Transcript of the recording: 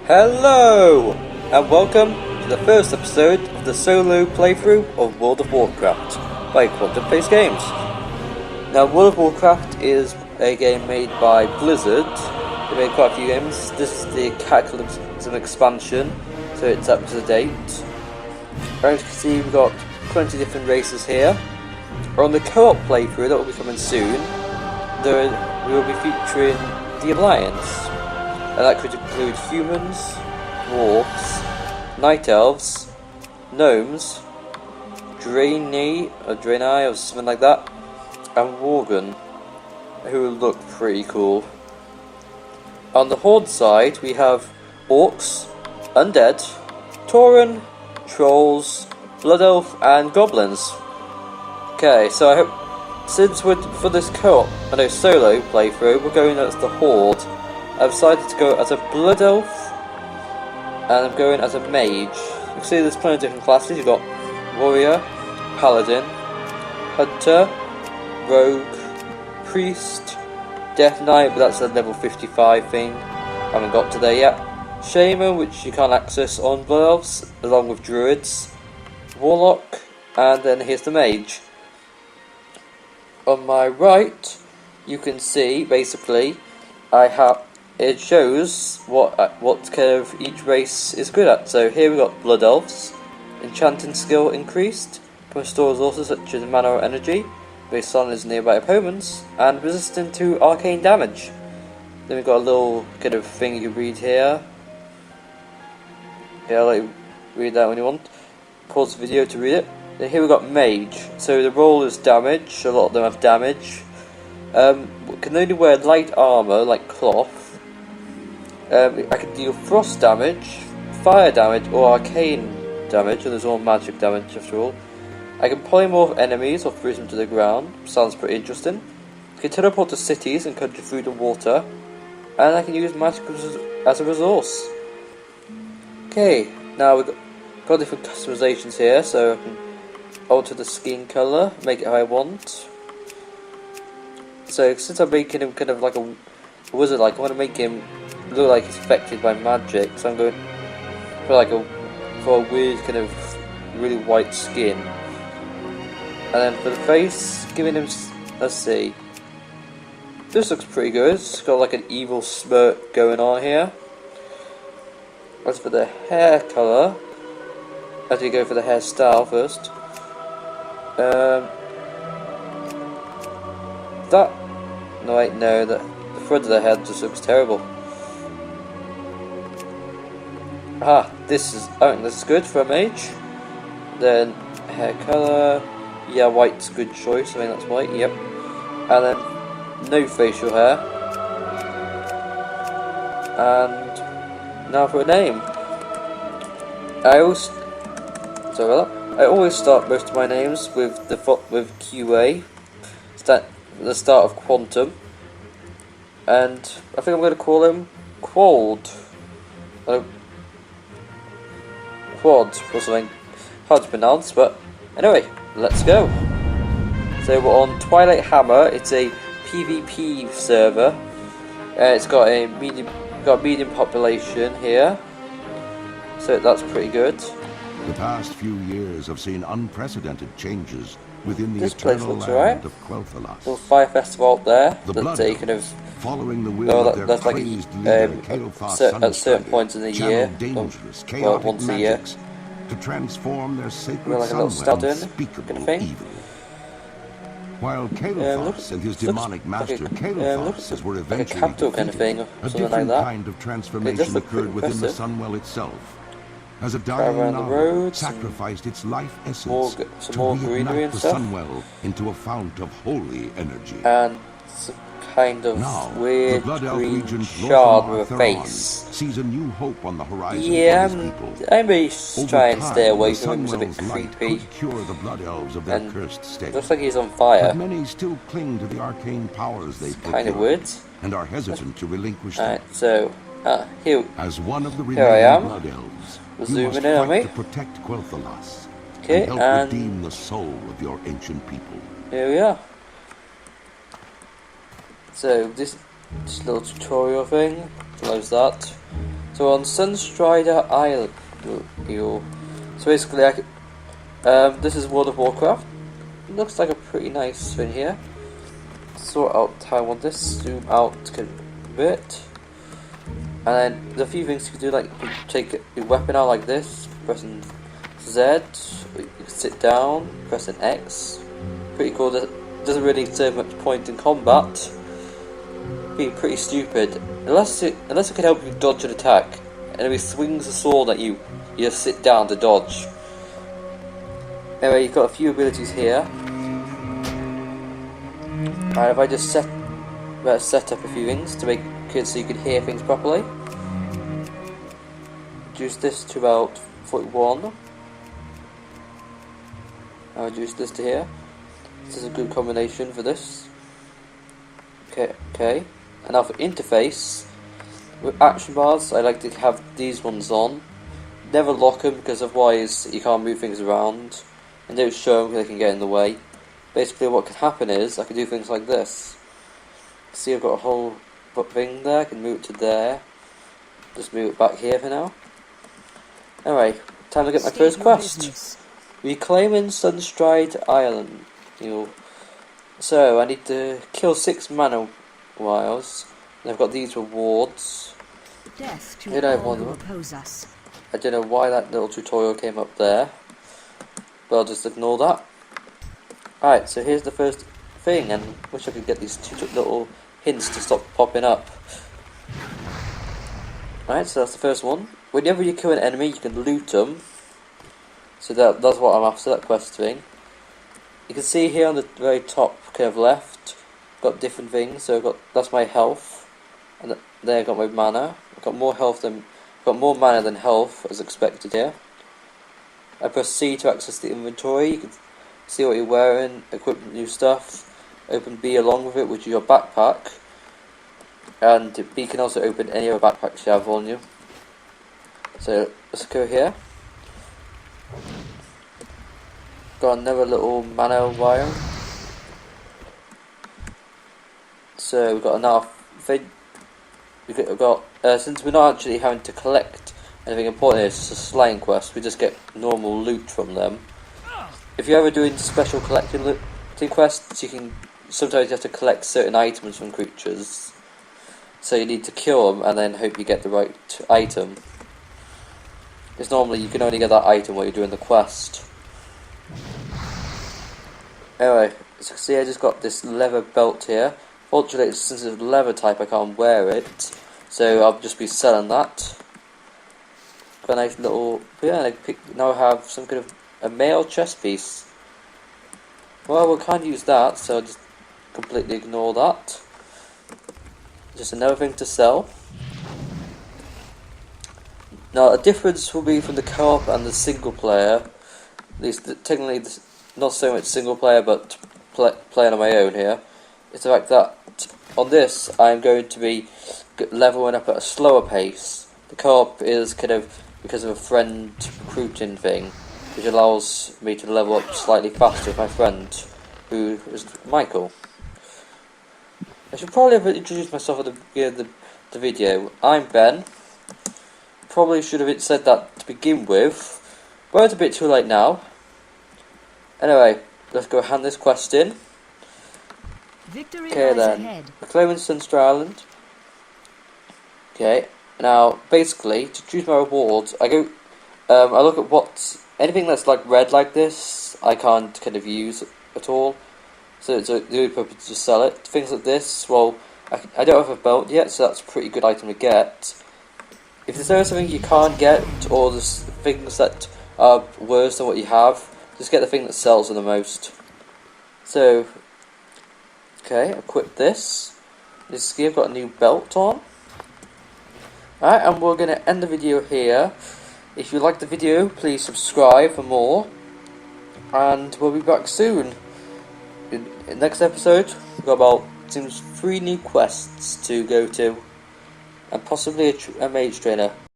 Hello, and welcome to the first episode of the solo playthrough of World of Warcraft by Quantum Face Games. Now, World of Warcraft is a game made by Blizzard. They made quite a few games. This is the Cataclysm expansion, so it's up to date. As you can see, we've got 20 different races here. On the co-op playthrough that will be coming soon, we will be featuring the Alliance. And that could include humans, dwarves, night elves, gnomes, Draenei or something like that, and Worgen, who look pretty cool. On the Horde side, we have orcs, undead, tauren, trolls, blood elf, and goblins. Okay, so I hope, since we're for this co-op, solo playthrough, we're going as the Horde. I've decided to go as a blood elf, and I'm going as a mage. You can see there's plenty of different classes. You've got warrior, paladin, hunter, rogue, priest, death knight, but that's a level 55 thing. I haven't got to there yet. Shaman, which you can't access on blood elves, along with druids, warlock, and then here's the mage. On my right, you can see basically it shows what kind of each race is good at. So here we got blood elves, enchanting skill increased, can restore resources such as mana or energy based on his nearby opponents, and resistant to arcane damage. Then we've got a little kind of thing you can read here. Yeah, I'll let you read that when you want. Pause the video to read it. Then here we've got mage. So the role is damage. A lot of them have damage. Can only wear light armor like cloth. I can deal frost damage, fire damage, or arcane damage, and there's all magic damage after all. I can polymorph enemies or freeze them to the ground. Sounds pretty interesting. I can teleport to cities and conjure food and water, and I can use magic as a resource. Okay, now we've got different customizations here, so I can alter the skin colour, make it how I want. So since I'm making him kind of like a wizard, I want to make him look like he's affected by magic. So I'm going for a weird kind of really white skin. And then for the face, giving him, let's see. This looks pretty good. It's got like an evil smirk going on here. As for the hair colour, as you go for the hairstyle first. The front of the head just looks terrible. This is good for a mage. Then hair colour, yeah, white's a good choice. I think that's white. Yep. And then no facial hair. And now for a name. I always start most of my names with QA. The start of Quantum, and I think I'm going to call him Quad or something hard to pronounce, but anyway, let's go. So we're on Twilight Hammer. It's a PvP server. It's got a medium population here, so that's pretty good. The past few years have seen unprecedented changes within the this place eternal looks land right. of Quel'Thalas. Little fire festival up there. The That's a kind of following the will of their crazed leader, Kael'thas at certain points in the year, dangerous, chaotic once a year, to transform their sacred like a little sunwell unspeakable kind of thing. evil. While Kael'thas and his demonic master Kael'thas were eventually like a capital kind of thing, or a something different like that. kind of transformation occurred within the sunwell itself. As a dying novel sacrificed its life essence to reignite the sunwell into a fount of holy energy. And some kind of now, weird the Blood Elf green Regent shard with a Theron face. sees a new hope on the horizon Yeah, for his people. I may try and stay away the from him. It's a bit sunwell's light creepy. could cure the Blood Elves of their And cursed state. looks like he's on fire. But many still cling to the arcane powers they Kind of procure weird. and are hesitant to relinquish them. Alright, so here As one of the Here I am. remaining Blood Elves, you Zooming must in on fight me. to protect Quel'Thalas Okay, and help and redeem the soul of your ancient people. here we are. So this little tutorial thing, close that. So on Sunstrider Island, so basically, this is World of Warcraft. It looks like a pretty nice thing here. Sort out how I want this. Zoom out a bit, and then there's a few things you can do, like you can take your weapon out like this, pressing Z. You can sit down, pressing X. Pretty cool. Doesn't really serve much point in combat. Being pretty stupid. Unless it can help you dodge an attack. Enemy swings a sword at you. You just sit down to dodge. Anyway, you've got a few abilities here. And if I just set up a few things to make it so you can hear things properly. Reduce this to about 41. I'll reduce this to here. This is a good combination for this. Okay. And now for interface, with action bars, I like to have these ones on. Never lock them, because otherwise you can't move things around. And don't show them because they can get in the way. Basically what can happen is, I can do things like this. See, I've got a whole thing there, I can move it to there. Just move it back here for now. Anyway, time to get my first quest. Reclaiming Sunstrider Island. So I need to kill 6 mana wiles. And I've got these rewards. Death to all who oppose us. I don't know why that little tutorial came up there, but I'll just ignore that. Alright, so here's the first thing, and wish I could get these 2 little hints to stop popping up. Alright, so that's the first one. Whenever you kill an enemy, you can loot them. So that's what I'm after, that quest thing. You can see here on the very top, kind of left, got different things. So that's my health, and there I got my mana. I've got more mana than health, as expected here. I press C to access the inventory. You can see what you're wearing, equip new stuff. Open B along with it, which is your backpack. And B can also open any other backpacks you have on you. So let's go here. Got another little mana wire. So we've got enough thing. We've got since we're not actually having to collect anything important, it's just a slaying quest. We just get normal loot from them. If you're ever doing special collecting quests, sometimes you have to collect certain items from creatures. So you need to kill them and then hope you get the right item. Because normally you can only get that item while you're doing the quest. Anyway, so see, I just got this leather belt here. Fortunately, since it's leather type, I can't wear it. So I'll just be selling that. Got a nice little... Yeah, now I have some kind of a male chest piece. Well, we can't use that, so I'll just completely ignore that. Just another thing to sell. Now, a difference will be from the co-op and the single player. At least, technically, not so much single player, but playing on my own here. It's the fact that on this, I'm going to be leveling up at a slower pace. The co-op is kind of because of a friend recruiting thing, which allows me to level up slightly faster with my friend, who is Michael. I should probably have introduced myself at the beginning of the video. I'm Ben. Probably should have said that to begin with, but it's a bit too late now. Anyway, let's go hand this quest in. Victory okay then, ahead. Reclaiming Sunstrider Island. Okay, now basically to choose my rewards, I go. I look at anything that's like red like this. I can't kind of use at all. So the only purpose is to sell it. Things like this, well, I don't have a belt yet, so that's a pretty good item to get. If there's something you can't get, or there's things that are worse than what you have, just get the thing that sells the most. So, okay, equip this. I've got a new belt on. Alright, and we're going to end the video here. If you liked the video, please subscribe for more. And we'll be back soon. In the next episode, we've got about, seems 3 new quests to go to. And possibly a mage trainer.